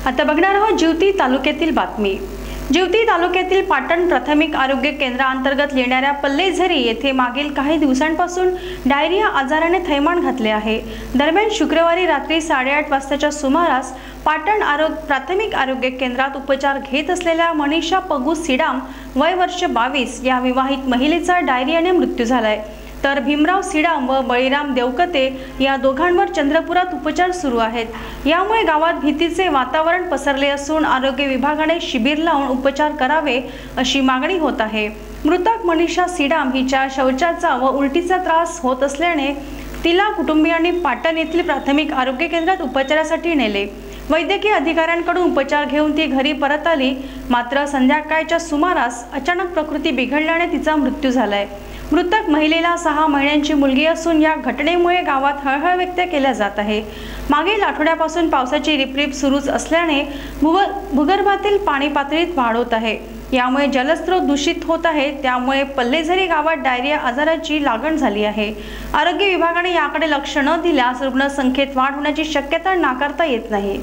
आता बघणार आहोत जिवती तालुक्यातील बातमी। जिवती तालुक्यातील पाटण प्राथमिक आरोग्य केंद्रांतर्गत येणाऱ्या पल्लेझरी येथे मागील काही दिवसांपासून डायरिया आजाराने थैमान घातले आहे। दरम्यान शुक्रवारी रात्री 8:30 वाजताच्या सुमारास पाटण प्राथमिक आरोग्य केंद्रात उपचार घेत असलेल्या मनीषा पगू सिडाम वय वर्ष 22 या विवाहित महिलेचा डायरियाने मृत्यू झालाय। तर भीमराव सिडाम व बळीराम देवकते या दोघांवर चंद्रपुरात उपचार सुरू आहेत। यामुळे गावात भीतीचे वातावरण पसरले असून आरोग्य विभागाने शिबिर लावून उपचार करावे अशी मागणी होत आहे। मृतक मनीषा सिडाम हिच्या शौचाचा व उलटीचा त्रास होत असल्याने तिला कुटुंबियांनी पाटण येथील प्राथमिक आरोग्य केंद्रात उपचारासाठी नेले। वैद्यकीय अधिकाऱ्यांकडून उपचार घेऊन ती घरी परत आली, मात्र संध्याकाळच्या सुमारास अचानक प्रकृती बिघडल्याने तिचा मृत्यू झालाय। मृतक महिलेला 6 महिन्यांची मुलगी असून या घटनेमुळे गावात हळहळ व्यक्त केल्या जात आहे। मागील आठवड्यापासून पावसाची रिपरिप सुरूच असल्याने भूगर्भातील पाणी पातळीत वाढ होत आहे। यामुळे जलस्रोत दूषित होत आहे, त्यामुळे पल्लेझरी गावात डायरिया आजाराची लागण झाली आहे। आरोग्य विभागाने याकडे लक्ष न दिल्यास रुग्णसंख्येत वाढ होण्याची शक्यता नाकारता येत नाही।